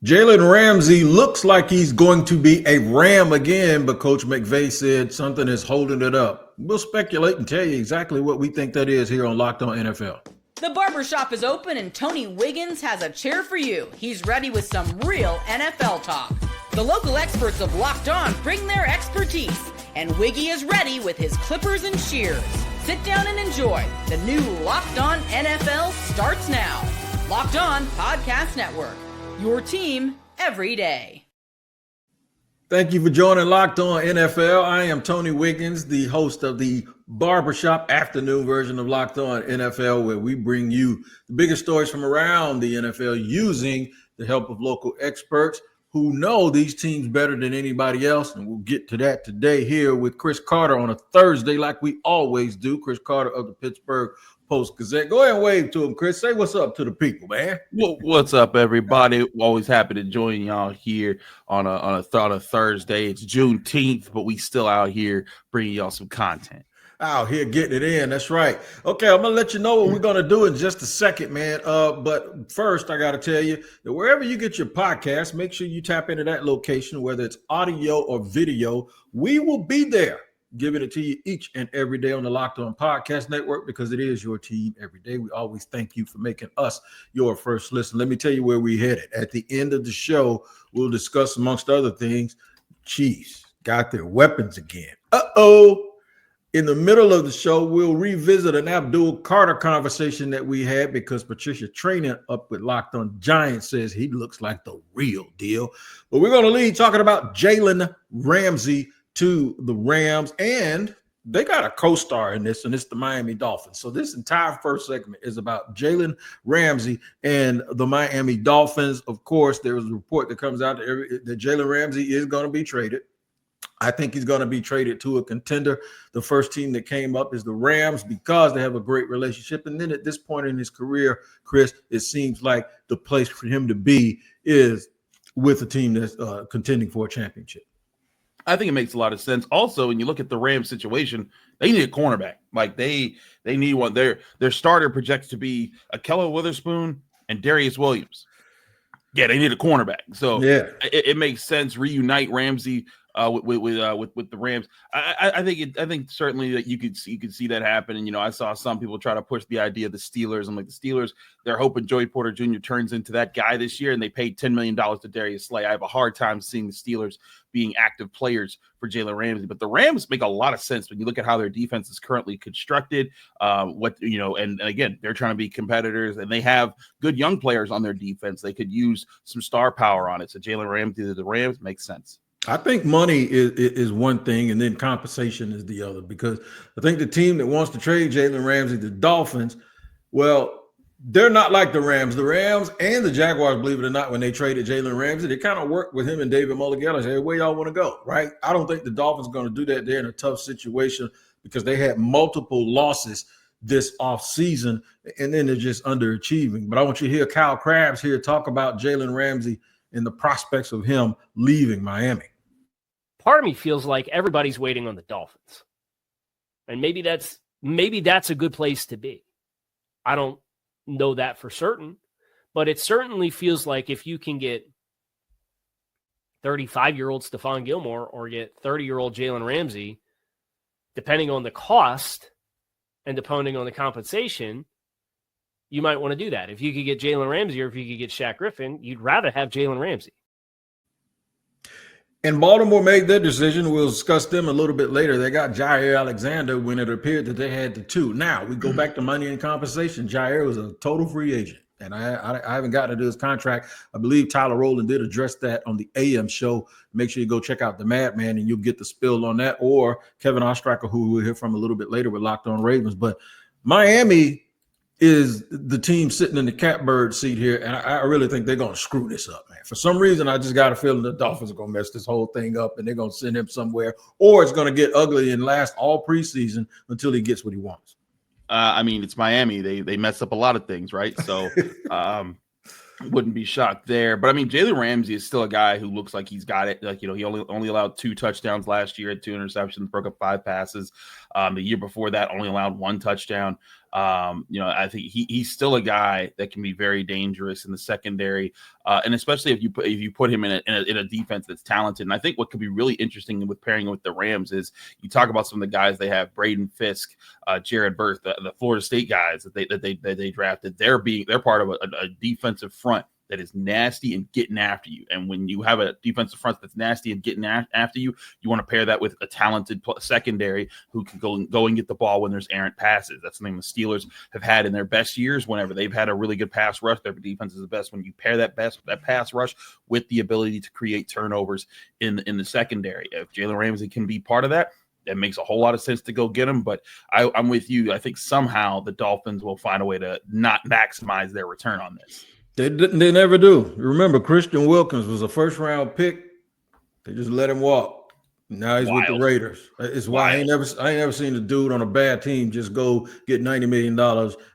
Jalen Ramsey looks like he's going to be a Ram again, but Coach McVay said something is holding it up. We'll speculate and tell you exactly what we think that is here on Locked On NFL. The barbershop is open and Tony Wiggins has a chair for you. He's ready with some real NFL talk. The local experts of Locked On bring their expertise, and Wiggy is ready with his clippers and shears. Sit down and enjoy. The new Locked On NFL starts now. Locked On Podcast Network. Your team every day. Thank you for joining Locked On NFL. I am Tony Wiggins, the host of the Barbershop afternoon version of Locked On NFL, where we bring you the biggest stories from around the NFL using the help of local experts who know these teams better than anybody else. And we'll get to that today here with Chris Carter on a Thursday like we always do. Chris Carter of the Pittsburgh Post-Gazette. Go ahead and wave to him, Chris. Say what's up to the people, man. Well, what's up, everybody? Always happy to join y'all here on a Thursday. It's Juneteenth, but we still out here bringing y'all some content. Out here getting it in. That's right. Okay, I'm going to let you know what we're going to do in just a second, man. But first, I got to tell you that wherever you get your podcast, make sure you tap into that location, whether it's audio or video. We will be there, giving it to you each and every day on the Locked On Podcast Network, because it is your team every day. We always thank you for making us your first listen. Let me tell you where we headed. At the end of the show, we'll discuss, amongst other things, Chiefs got their weapons again. Uh-oh. In the middle of the show, we'll revisit an Abdul Carter conversation that we had because Patricia Traynor up with Locked On Giants says he looks like the real deal. But we're going to lead talking about Jalen Ramsey to the Rams, and they got a co-star in this, and it's the Miami Dolphins. So this entire first segment is about Jalen Ramsey and the Miami Dolphins. Of course, there was a report that comes out that Jalen Ramsey is going to be traded. I think he's going to be traded to a contender. The first team that came up is the Rams because they have a great relationship. And then at this point in his career, Chris, it seems like the place for him to be is with a team that's contending for a championship. I think it makes a lot of sense. Also, when you look at the Rams situation, they need a cornerback. Like they need one. Their starter projects to be Ahkello Witherspoon and Darius Williams. Yeah, they need a cornerback. So yeah, it makes sense. Reunite Ramsey with the Rams. I think certainly that you could see that happen. And I saw some people try to push the idea of the Steelers. I'm like, the Steelers, they're hoping Joey Porter Jr. turns into that guy this year, and they paid $10 million to Darius Slay. I have a hard time seeing the Steelers being active players for Jalen Ramsey, but the Rams make a lot of sense when you look at how their defense is currently constructed. And again, they're trying to be competitors, and they have good young players on their defense. They could use some star power on it. So Jalen Ramsey to the Rams makes sense. I think money is one thing, and then compensation is the other, because I think the team that wants to trade Jalen Ramsey, the Dolphins, well, they're not like the Rams. The Rams and the Jaguars, believe it or not, when they traded Jalen Ramsey, they kind of worked with him and David Mulligala. Say, where y'all want to go, right? I don't think the Dolphins are going to do that. They're in a tough situation because they had multiple losses this offseason, and then they're just underachieving. But I want you to hear Kyle Krabs here talk about Jalen Ramsey and the prospects of him leaving Miami. Part of me feels like everybody's waiting on the Dolphins. And maybe that's a good place to be. I don't know that for certain, but it certainly feels like if you can get 35-year-old Stephon Gilmore or get 30-year-old Jalen Ramsey, depending on the cost and depending on the compensation, you might want to do that. If you could get Jalen Ramsey or if you could get Shaq Griffin, you'd rather have Jalen Ramsey. And Baltimore made their decision. We'll discuss them a little bit later. They got Jair Alexander when it appeared that they had the two. Now, we go back to money and compensation. Jair was a total free agent, and I haven't gotten to his contract. I believe Tyler Rowland did address that on the AM show. Make sure you go check out the Madman, and you'll get the spill on that, or Kevin Ostracker, who we'll hear from a little bit later with Locked On Ravens. But Miami is the team sitting in the catbird seat here, and I really think they're going to screw this up, man. For some reason, I just got a feeling the Dolphins are going to mess this whole thing up, and they're going to send him somewhere, or it's going to get ugly and last all preseason until he gets what he wants. It's Miami. They mess up a lot of things, right? So wouldn't be shocked there. But, Jalen Ramsey is still a guy who looks like he's got it. He only allowed 2 touchdowns last year, had 2 interceptions, broke up 5 passes. The year before that, only allowed 1 touchdown. I think he's still a guy that can be very dangerous in the secondary, and especially if you put him in a defense that's talented. And I think what could be really interesting with pairing with the Rams is you talk about some of the guys they have: Braden Fisk, Jared Verse, the Florida State guys that they drafted. They're part of a defensive front that is nasty and getting after you. And when you have a defensive front that's nasty and getting after you, you want to pair that with a talented secondary who can go and get the ball when there's errant passes. That's something the Steelers have had in their best years. Whenever they've had a really good pass rush, their defense is the best. When you pair that pass rush with the ability to create turnovers in the secondary, if Jalen Ramsey can be part of that, it makes a whole lot of sense to go get him. But I'm with you. I think somehow the Dolphins will find a way to not maximize their return on this. They never do. Remember, Christian Wilkins was a first-round pick. They just let him walk. Now he's with the Raiders. It's why I ain't never seen a dude on a bad team just go get $90 million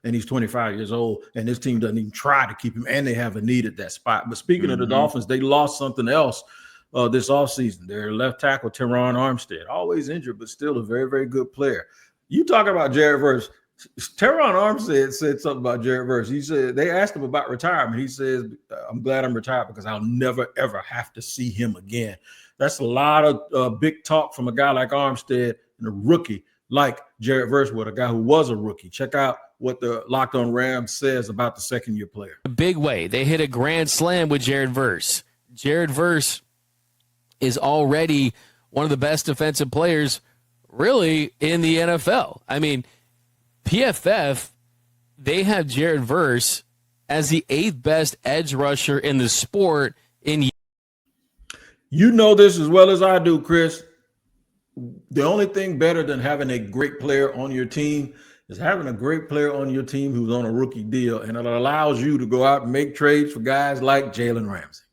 and he's 25 years old and this team doesn't even try to keep him, and they have a need at that spot. But speaking of the Dolphins, they lost something else this offseason. Their left tackle, Teron Armstead, always injured, but still a very, very good player. You talk about Jared Verse. Teron Armstead said something about Jared Verse. He said they asked him about retirement. He says, "I'm glad I'm retired because I'll never, ever have to see him again." That's a lot of big talk from a guy like Armstead and a rookie like Jared Verse, with a guy who was a rookie. Check out what the Locked On Rams says about the second-year player. A big way. They hit a grand slam with Jared Verse. Jared Verse is already one of the best defensive players really in the NFL. I mean, PFF, they have Jared Verse as the 8th best edge rusher in the sport in. You know this as well as I do, Chris. The only thing better than having a great player on your team is having a great player on your team who's on a rookie deal, and it allows you to go out and make trades for guys like Jalen Ramsey.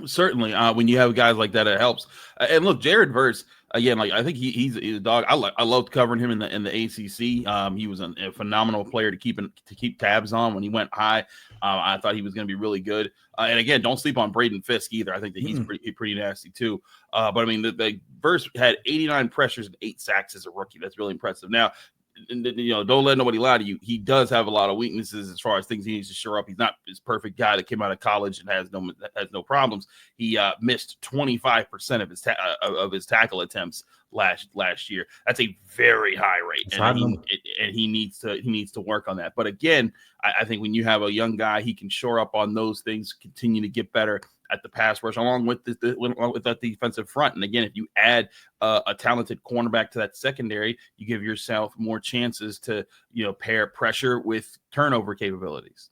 Certainly, when you have guys like that, it helps. And look, Jared Verse, again, like I think he's a dog. I loved covering him in the ACC. He was a phenomenal player to keep tabs on when he went high. I thought he was going to be really good. And again, don't sleep on Braden Fisk either. I think that he's pretty nasty too. But I mean, the Verse had 89 pressures and 8 sacks as a rookie. That's really impressive. Now, don't let nobody lie to you. He does have a lot of weaknesses as far as things he needs to shore up. He's not this perfect guy that came out of college and has no problems. He missed 25% of his tackle attempts last year. That's a very high rate, and he needs to work on that. But again, I think when you have a young guy, he can shore up on those things, continue to get better at the pass rush, along with that defensive front. And again, if you add a talented cornerback to that secondary, you give yourself more chances to pair pressure with turnover capabilities.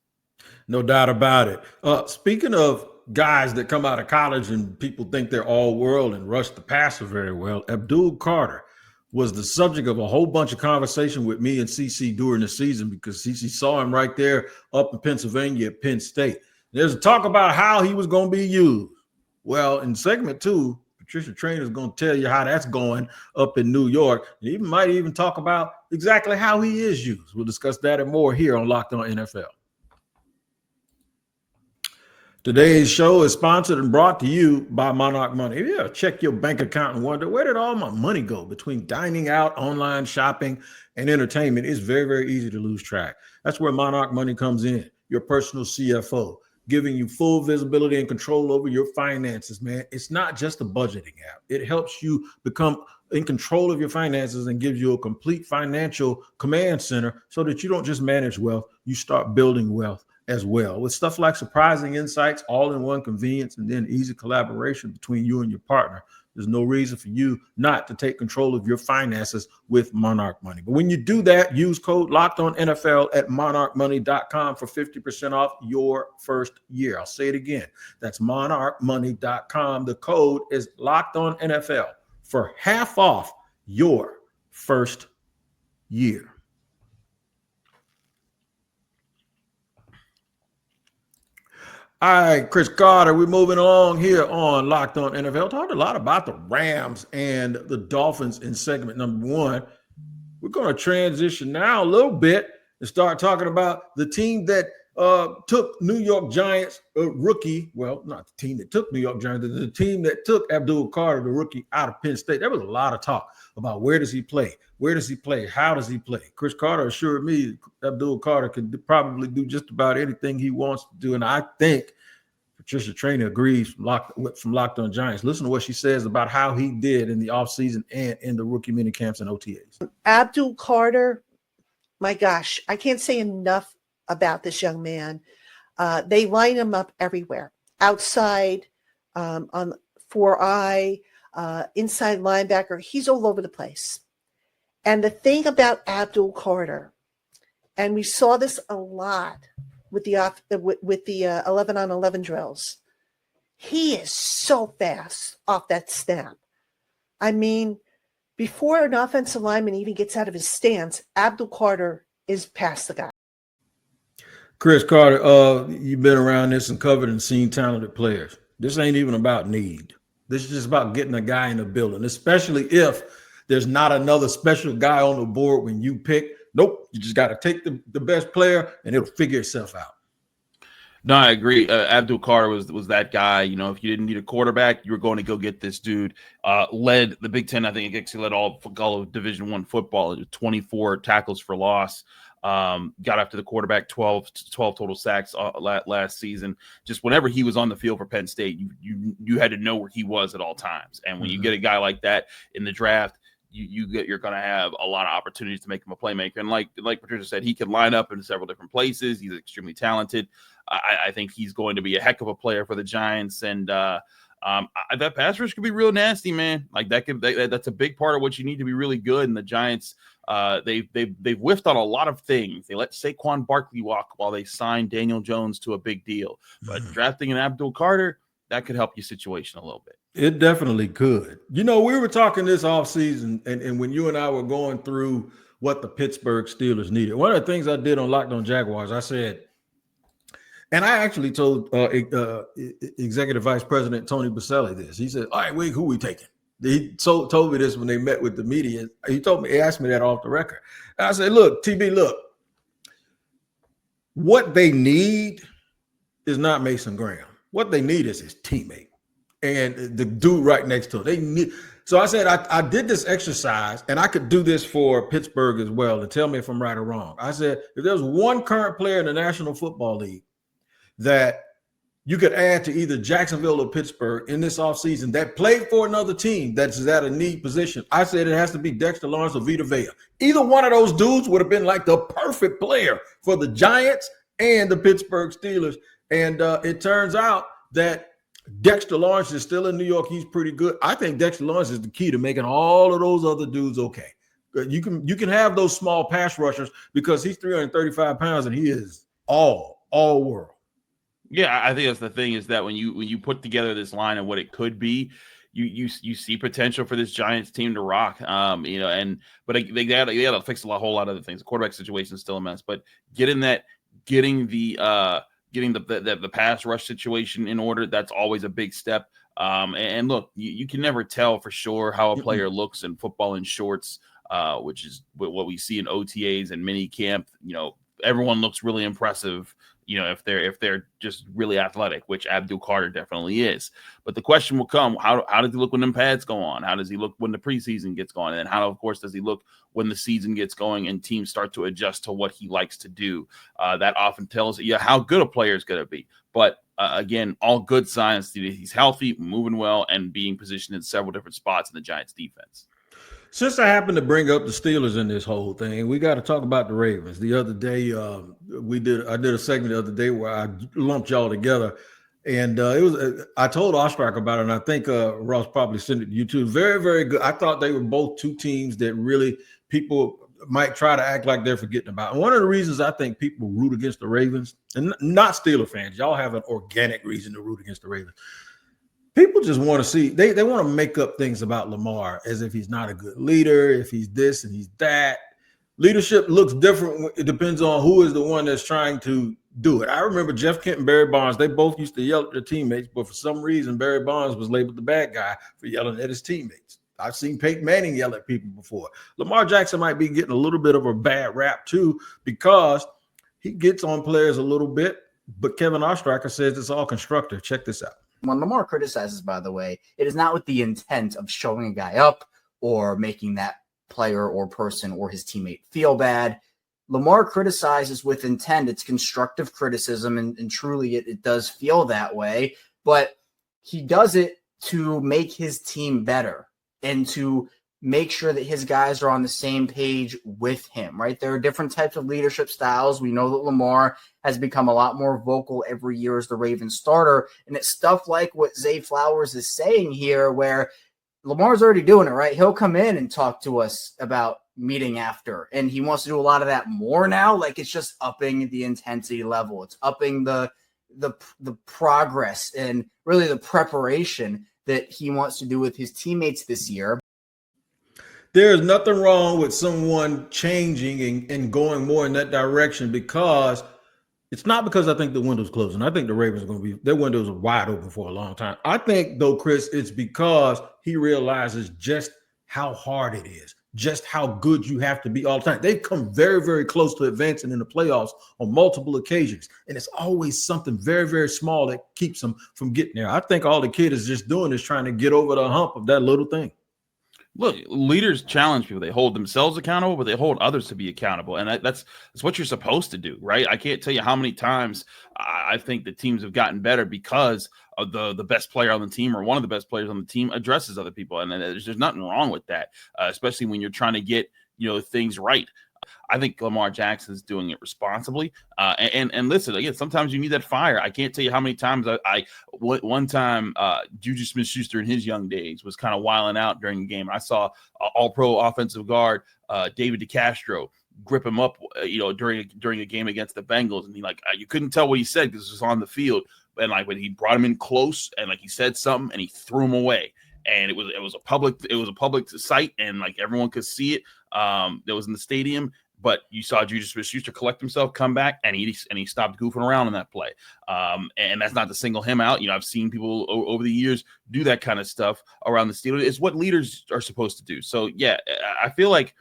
No doubt about it. Speaking of guys that come out of college and people think they're all world and rush the passer very well, Abdul Carter was the subject of a whole bunch of conversation with me and CC during the season because CC saw him right there up in Pennsylvania at Penn State. There's a talk about how he was going to be used. Well, in segment 2, Patricia Traynor is going to tell you how that's going up in New York. And he might even talk about exactly how he is used. We'll discuss that and more here on Locked On NFL. Today's show is sponsored and brought to you by Monarch Money. If you ever check your bank account and wonder, where did all my money go between dining out, online shopping, and entertainment? It's very, very easy to lose track. That's where Monarch Money comes in, your personal CFO, giving you full visibility and control over your finances, man. It's not just a budgeting app. It helps you become in control of your finances and gives you a complete financial command center so that you don't just manage wealth, you start building wealth as well. With stuff like surprising insights, all-in-one convenience, and then easy collaboration between you and your partner. There's no reason for you not to take control of your finances with Monarch Money. But when you do that, use code LOCKEDONNFL at monarchmoney.com for 50% off your first year. I'll say it again. That's monarchmoney.com. The code is LOCKEDONNFL for half off your first year. All right, Chris Carter, we're moving along here on Locked On NFL. Talked a lot about the Rams and the Dolphins in segment number 1. We're going to transition now a little bit and start talking about the team that took New York Giants rookie, well, not the team that took New York Giants, the team that took Abdul Carter, the rookie, out of Penn State. There was a lot of talk about where does he play? Where does he play? How does he play? Chris Carter assured me Abdul Carter could probably do just about anything he wants to do. And I think Patricia Traynor agrees from Locked On Giants. Listen to what she says about how he did in the offseason and in the rookie mini camps and OTAs. Abdul Carter, my gosh, I can't say enough about this young man. They line him up everywhere, outside, on 4-eye, inside linebacker. He's all over the place. And the thing about Abdul Carter, and we saw this a lot with the 11-on-11 drills, he is so fast off that snap. I mean, before an offensive lineman even gets out of his stance, Abdul Carter is past the guy. Chris Carter, you've been around this and covered and seen talented players. This ain't even about need. This is just about getting a guy in the building, especially if there's not another special guy on the board when you pick. Nope, you just got to take the best player and it'll figure itself out. No, I agree. Abdul Carter was that guy. You know, if you didn't need a quarterback, you were going to go get this dude. Led the Big Ten. I think he actually led all of Division I football. 24 tackles for loss. Got after the quarterback, 12 total sacks last season. Just whenever he was on the field for Penn State, you had to know where he was at all times. And when you get a guy like that in the draft, you're going to have a lot of opportunities to make him a playmaker. And like Patricia said, he can line up in several different places. He's extremely talented. I think he's going to be a heck of a player for the Giants. And that pass rush could be real nasty, man. Like that's a big part of what you need to be really good. And the Giants, they've whiffed on a lot of things. They let Saquon Barkley walk while they signed Daniel Jones to a big deal. But drafting an Abdul Carter, that could help your situation a little bit. It definitely could. You know, we were talking this offseason, and when you and I were going through what the Pittsburgh Steelers needed, one of the things I did on Locked On Jaguars, I said, and I actually told Executive Vice President Tony Baselli this. He said, all right, wait, who we taking? He told me this when they met with the media. He asked me that off the record. And I said, look, TB, look, what they need is not Mason Graham. What they need is his teammate and the dude right next to him. So I said, I did this exercise, and I could do this for Pittsburgh as well, and tell me if I'm right or wrong. I said, if there's one current player in the National Football League that you could add to either Jacksonville or Pittsburgh in this offseason that played for another team that's at a need position, I said it has to be Dexter Lawrence or Vita Vea. Either one of those dudes would have been like the perfect player for the Giants and the Pittsburgh Steelers. And it turns out that Dexter Lawrence is still in New York. He's pretty good. I think Dexter Lawrence is the key to making all of those other dudes okay. You can have those small pass rushers because he's 335 pounds and he is all world. Yeah, I think that's the thing is that when you put together this line of what it could be, you see potential for this Giants team to rock. But they got to fix a whole lot of other things. The quarterback situation is still a mess, but getting the pass rush situation in order, that's always a big step. And look, you can never tell for sure how a player looks in football in shorts, which is what we see in OTAs and mini camp. You know, everyone looks really impressive, you know, if they're just really athletic, which Abdul Carter definitely is. But the question will come, how does he look when them pads go on? How does he look when the preseason gets going? And then how, of course, does he look when the season gets going and teams start to adjust to what he likes to do? That often tells you how good a player is going to be. But again, all good signs. He's healthy, moving well, and being positioned in several different spots in the Giants defense. Since I happened to bring up the Steelers in this whole thing, we got to talk about the Ravens. The other day, I did a segment the other day where I lumped y'all together, and I told Ostrach about it, and I think Ross probably sent it to you too. Very, very good. I thought they were both two teams that really people might try to act like they're forgetting about. And one of the reasons I think people root against the Ravens, and not Steeler fans, y'all have an organic reason to root against the Ravens. People just want to see, they want to make up things about Lamar as if he's not a good leader, if he's this and he's that. Leadership looks different. It depends on who is the one that's trying to do it. I remember Jeff Kent and Barry Bonds, they both used to yell at their teammates, but for some reason, Barry Bonds was labeled the bad guy for yelling at his teammates. I've seen Peyton Manning yell at people before. Lamar Jackson might be getting a little bit of a bad rap too, because he gets on players a little bit, but Kevin Oestreicher says it's all constructive. Check this out. When Lamar criticizes, by the way, it is not with the intent of showing a guy up or making that player or person or his teammate feel bad. Lamar criticizes with intent. It's constructive criticism, and truly it does feel that way. But he does it to make his team better and to make sure that his guys are on the same page with him, right? There are different types of leadership styles. We know that Lamar has become a lot more vocal every year as the Ravens starter. And it's stuff like what Zay Flowers is saying here, where Lamar's already doing it, right? He'll come in and talk to us about meeting after, and he wants to do a lot of that more now. Like, it's just upping the intensity level. It's upping the progress and really the preparation that he wants to do with his teammates this year. There's nothing wrong with someone changing and going more in that direction, because it's not because I think the window's closing. I think the Ravens are going to be, their windows are wide open for a long time. I think, though, Chris, it's because he realizes just how hard it is, just how good you have to be all the time. They've come very, very close to advancing in the playoffs on multiple occasions, and it's always something very, very small that keeps them from getting there. I think all the kid is just doing is trying to get over the hump of that little thing. Look, leaders challenge people. They hold themselves accountable, but they hold others to be accountable. And that's what you're supposed to do, right? I can't tell you how many times I think the teams have gotten better because of the best player on the team, or one of the best players on the team, addresses other people. And there's nothing wrong with that, especially when you're trying to get, things right. I think Lamar Jackson is doing it responsibly. And listen, again, sometimes you need that fire. I can't tell you how many times one time Juju Smith-Schuster in his young days was kind of wilding out during the game. I saw all-pro offensive guard David DeCastro grip him up, during a game against the Bengals, and you couldn't tell what he said because it was on the field. And when he brought him in close and he said something and he threw him away. And it was a public site, and everyone could see it. That was in the stadium, but you saw Juju Smith-Schuster collect himself, come back, and he stopped goofing around in that play. And that's not to single him out. I've seen people over the years do that kind of stuff around the Steelers. It's what leaders are supposed to do. So yeah, I feel like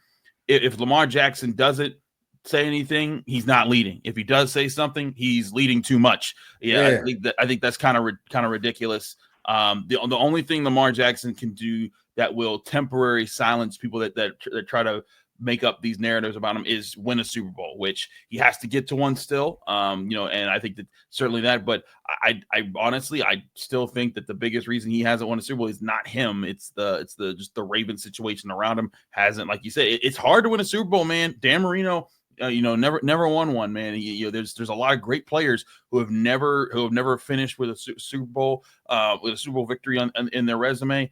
if Lamar Jackson doesn't say anything, he's not leading. If he does say something, he's leading too much. Yeah. I think that's kind of ridiculous. The only thing Lamar Jackson can do that will temporarily silence people that try to make up these narratives about him is win a Super Bowl, which he has to get to one still. And I think that certainly that, but I honestly, I still think that the biggest reason he hasn't won a Super Bowl is not him. It's just the Ravens situation around him hasn't, like you said, it's hard to win a Super Bowl, man. Dan Marino, never won one, man. There's a lot of great players who have never finished with a Super Bowl victory in their resume.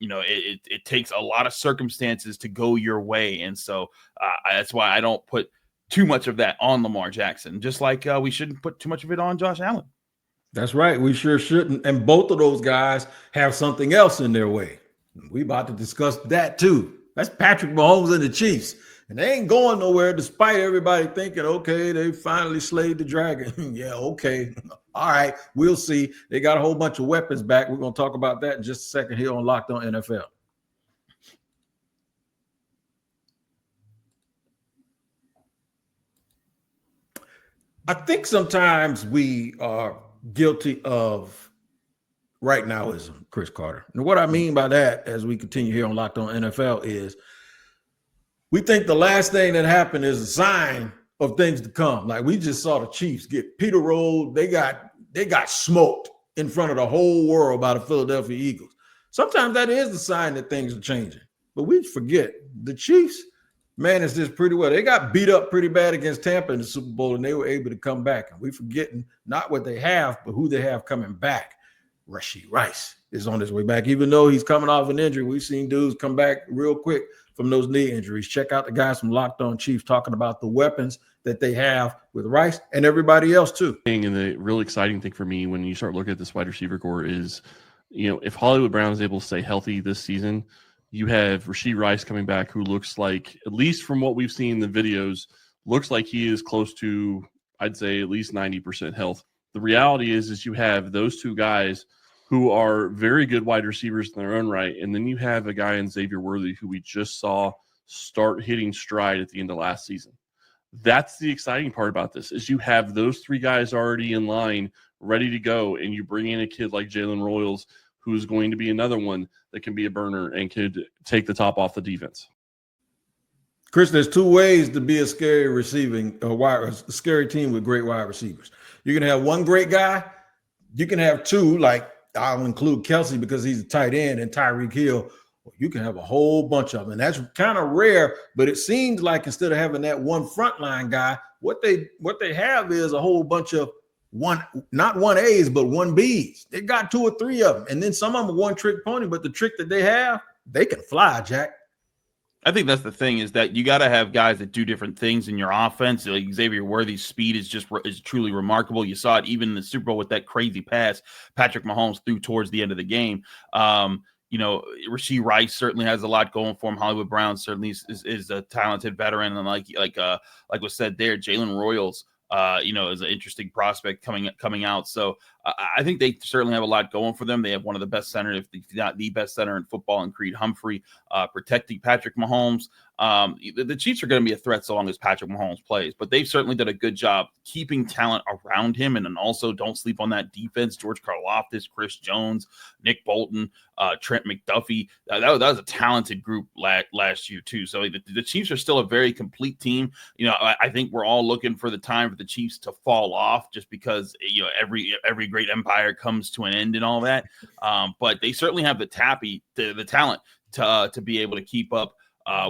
It takes a lot of circumstances to go your way, and so that's why I don't put too much of that on Lamar Jackson. Just like we shouldn't put too much of it on Josh Allen. That's right. We sure shouldn't. And both of those guys have something else in their way. We about to discuss that too. That's Patrick Mahomes and the Chiefs. And they ain't going nowhere despite everybody thinking, okay, they finally slayed the dragon. Yeah, okay. All right, we'll see. They got a whole bunch of weapons back. We're going to talk about that in just a second here on Locked On NFL. I think sometimes we are guilty of right nowism, Chris Carter. And what I mean by that, as we continue here on Locked On NFL, is we think the last thing that happened is a sign of things to come. Like we just saw the Chiefs get Peter rolled. They got smoked in front of the whole world by the Philadelphia Eagles. Sometimes that is the sign that things are changing. But we forget the Chiefs managed this pretty well. They got beat up pretty bad against Tampa in the Super Bowl, and they were able to come back. And we're forgetting not what they have, but who they have coming back. Rashee Rice is on his way back. Even though he's coming off an injury, we've seen dudes come back real quick from those knee injuries. Check out the guys from Locked On Chiefs talking about the weapons that they have with Rice and everybody else too. And the real exciting thing for me when you start looking at this wide receiver core is, if Hollywood Brown is able to stay healthy this season, you have Rashee Rice coming back, who looks like, at least from what we've seen in the videos, looks like he is close to, I'd say, at least 90% health. The reality is you have those two guys who are very good wide receivers in their own right, and then you have a guy in Xavier Worthy who we just saw start hitting stride at the end of last season. That's the exciting part about this is you have those three guys already in line, ready to go, and you bring in a kid like Jalen Royals, who's going to be another one that can be a burner and could take the top off the defense. Chris, there's two ways to be a scary scary team with great wide receivers. You can have one great guy. You can have two, like I'll include Kelsey because he's a tight end, and Tyreek Hill. You can have a whole bunch of them, and that's kind of rare. But it seems like instead of having that one frontline guy, what they have is a whole bunch of not 1As, but 1Bs. They got 2 or 3 of them, and then some of them are one-trick pony. But the trick that they have, they can fly, Jack. I think that's the thing is that you got to have guys that do different things in your offense. Like Xavier Worthy's speed is truly remarkable. You saw it even in the Super Bowl with that crazy pass Patrick Mahomes threw towards the end of the game. Rashee Rice certainly has a lot going for him. Hollywood Brown certainly is a talented veteran, and like was said there, Jalen Royals, is an interesting prospect coming out. So I think they certainly have a lot going for them. They have one of the best centers, if not the best center in football, in Creed Humphrey, protecting Patrick Mahomes. The Chiefs are going to be a threat so long as Patrick Mahomes plays, but they've certainly done a good job keeping talent around him. And then also don't sleep on that defense. George Karlaftis, Chris Jones, Nick Bolton, Trent McDuffie. That was a talented group last year too. So the Chiefs are still a very complete team. I think we're all looking for the time for the Chiefs to fall off just because, every great empire comes to an end and all that. But they certainly have the talent to be able to keep up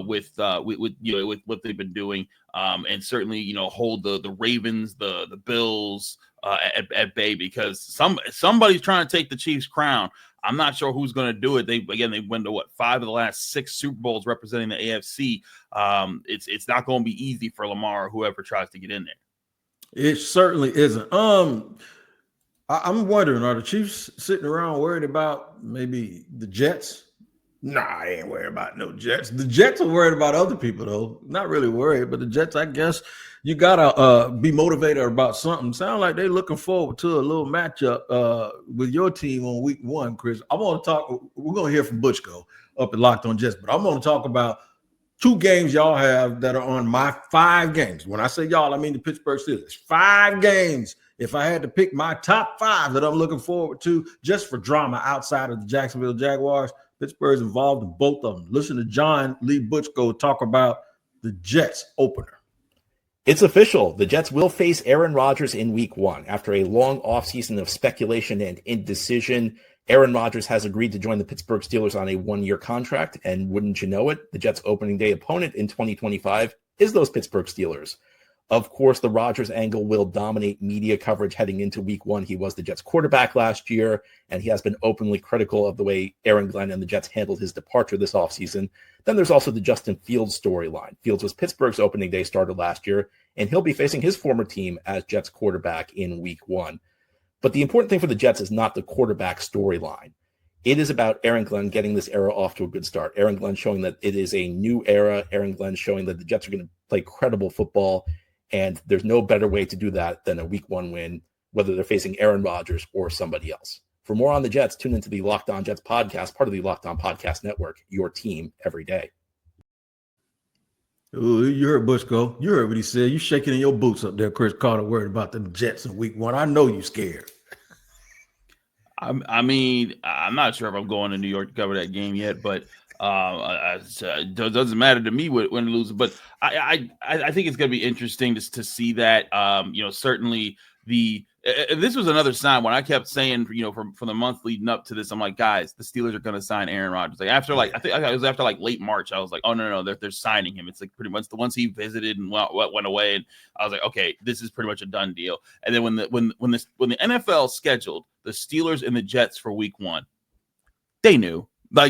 with what they've been doing, and certainly hold the Ravens, the Bills at bay, because somebody's trying to take the Chiefs' crown. I'm not sure who's going to do it. They went to 5 of the last 6 Super Bowls representing the AFC. It's not going to be easy for Lamar or whoever tries to get in there. It certainly isn't. I'm wondering, are the Chiefs sitting around worried about maybe the Jets? Nah, I ain't worried about no Jets. The Jets are worried about other people, though. Not really worried, but the Jets, I guess you got to be motivated about something. Sound like they're looking forward to a little matchup with your team on week 1, Chris. We're going to hear from Butchko up at Locked On Jets, but I'm going to talk about 2 games y'all have that are on my 5 games. When I say y'all, I mean the Pittsburgh Steelers. 5 games. If I had to pick my top 5 that I'm looking forward to just for drama outside of the Jacksonville Jaguars, Pittsburgh's involved in both of them. Listen to John Lee Butchko talk about the Jets opener. It's official. The Jets will face Aaron Rodgers in week 1. After a long offseason of speculation and indecision, Aaron Rodgers has agreed to join the Pittsburgh Steelers on a 1-year contract. And wouldn't you know it, the Jets' opening day opponent in 2025 is those Pittsburgh Steelers. Of course, the Rodgers angle will dominate media coverage heading into week 1. He was the Jets quarterback last year, and he has been openly critical of the way Aaron Glenn and the Jets handled his departure this offseason. Then there's also the Justin Fields storyline. Fields was Pittsburgh's opening day starter last year, and he'll be facing his former team as Jets quarterback in week 1. But the important thing for the Jets is not the quarterback storyline. It is about Aaron Glenn getting this era off to a good start. Aaron Glenn showing that it is a new era. Aaron Glenn showing that the Jets are going to play credible football. And there's no better way to do that than a week 1 win, whether they're facing Aaron Rodgers or somebody else. For more on the Jets, tune into the Locked On Jets podcast, part of the Locked On Podcast Network, your team every day. Ooh, you heard Butchko. You heard what he said. You shaking in your boots up there, Chris Carter, worried about the Jets in week 1. I know you scared. I mean, I'm not sure if I'm going to New York to cover that game yet, but it doesn't matter to me when it loses. But I think it's going to be interesting to see that. Certainly this was another sign when I kept saying, from the month leading up to this, I'm like, guys, the Steelers are going to sign Aaron Rodgers. Like I think it was after late March, I was like, oh no, they're signing him. It's like pretty much the ones he visited and went away, and I was like, okay, this is pretty much a done deal. And then when the NFL scheduled the Steelers and the Jets for week 1, they knew. The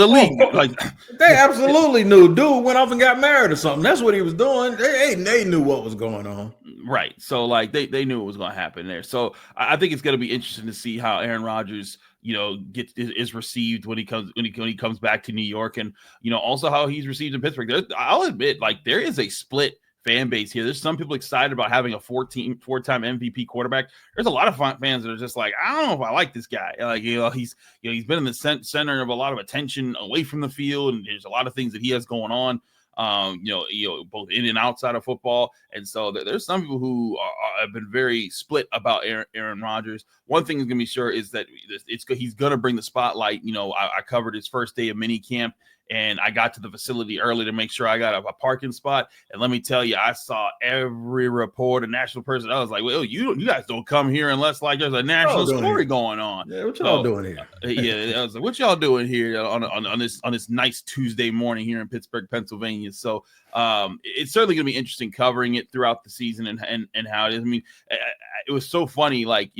league, they absolutely knew. Dude went off and got married or something. That's what he was doing. They knew what was going on, right? So they knew what was going to happen there. So I think it's going to be interesting to see how Aaron Rodgers, is received when he comes back to New York, and also how he's received in Pittsburgh. I'll admit, there is a split fan base here. There's some people excited about having a 4-time MVP quarterback. There's a lot of fans that are just like, I don't know if I like this guy. He's been in the center of a lot of attention away from the field, and there's a lot of things that he has going on. both in and outside of football. And so there's some people who have been very split about Aaron Rodgers. One thing is going to be sure is that he's going to bring the spotlight. I covered his first day of mini camp, and I got to the facility early to make sure I got a parking spot. And let me tell you, I saw every reporter, national person. I was like, well, you guys don't come here unless like there's a national story going on. Yeah, what y'all doing here? Yeah, I was like, what y'all doing here on this nice Tuesday morning here in Pittsburgh, Pennsylvania? So it's certainly going to be interesting covering it throughout the season and how it is. I mean, it was so funny. Like,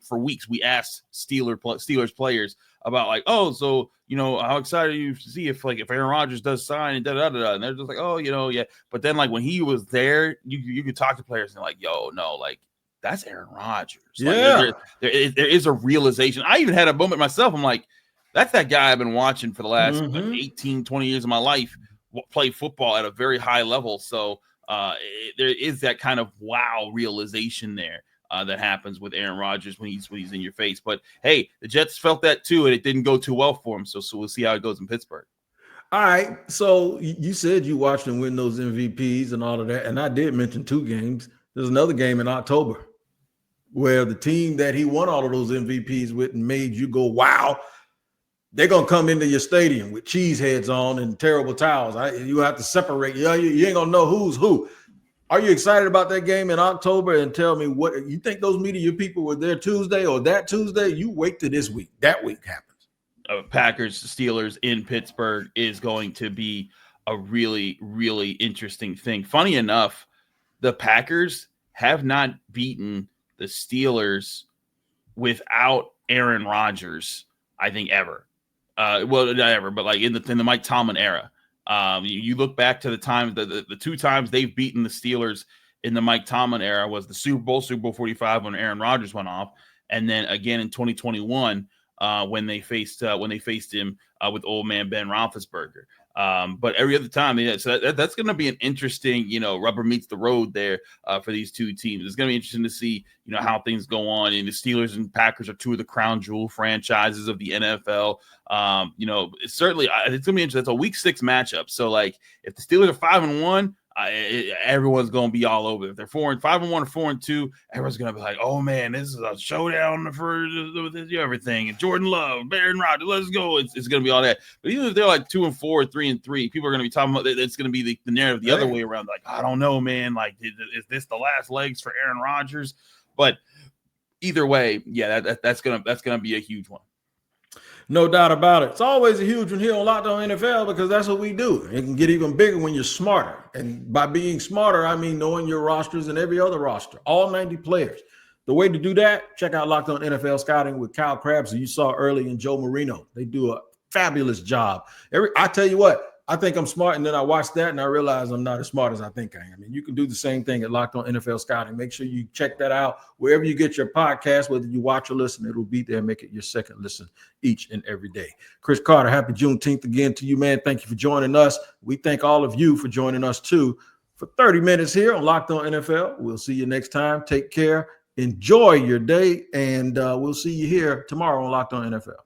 for weeks we asked Steelers players about like, oh, so how excited are you to see if Aaron Rodgers does sign and and they're just like, oh, yeah. But then like when he was there, you could talk to players and like, yo, no, like that's Aaron Rodgers. Yeah, like, there is a realization. I even had a moment myself. I'm like, that's that guy I've been watching for the last 18, 20 years of my life play football at a very high level. So there is that kind of wow realization there. That happens with Aaron Rodgers when he's in your face. But hey, the Jets felt that too, and it didn't go too well for him. So we'll see how it goes in Pittsburgh. All right. So you said you watched him win those MVPs and all of that, and I did mention 2 games. There's another game in October where the team that he won all of those MVPs with and made you go, wow, they're gonna come into your stadium with cheese heads on and terrible towels. You have to separate. You ain't gonna know who's who. Are you excited about that game in October? And tell me what you think those media people were there Tuesday or that Tuesday. You wait till this week. That week happens. Packers Steelers in Pittsburgh is going to be a really, really interesting thing. Funny enough, the Packers have not beaten the Steelers without Aaron Rodgers, I think, ever. Well, not ever, but like in the Mike Tomlin era. You look back to the times, the 2 times they've beaten the Steelers in the Mike Tomlin era was the Super Bowl 45 when Aaron Rodgers went off, and then again in 2021 when they faced him with old man Ben Roethlisberger. But every other time, so that's going to be an interesting, rubber meets the road there for these 2 teams. It's going to be interesting to see, how things go on. And the Steelers and Packers are 2 of the crown jewel franchises of the NFL. It's certainly it's going to be interesting. It's a Week 6 matchup. So, like, if the Steelers are 5-1, everyone's going to be all over. If they're 5-1 or 4-2, everyone's going to be like, "Oh man, this is a showdown for everything." And Jordan Love, Aaron Rodgers, let's go. It's going to be all that. But even if they're like 2-4, 3-3, people are going to be talking about it's going to be the narrative the other way around. Like, I don't know, man. Like, is this the last legs for Aaron Rodgers? But either way, yeah, that's gonna be a huge one. No doubt about it. It's always a huge one here on Locked On NFL because that's what we do. It can get even bigger when you're smarter. And by being smarter, I mean knowing your rosters and every other roster, all 90 players. The way to do that, check out Locked On NFL Scouting with Kyle Krabs, who you saw early, and Joe Marino. They do a fabulous job. I tell you what, I think I'm smart, and then I watch that and I realize I'm not as smart as I think I am. And you can do the same thing at Locked On NFL Scouting. Make sure you check that out wherever you get your podcast, whether you watch or listen, it'll be there. Make it your second listen each and every day. Chris Carter, happy Juneteenth again to you, man. Thank you for joining us. We thank all of you for joining us too for 30 minutes here on Locked On NFL. We'll see you next time. Take care. Enjoy your day, and we'll see you here tomorrow on Locked On NFL.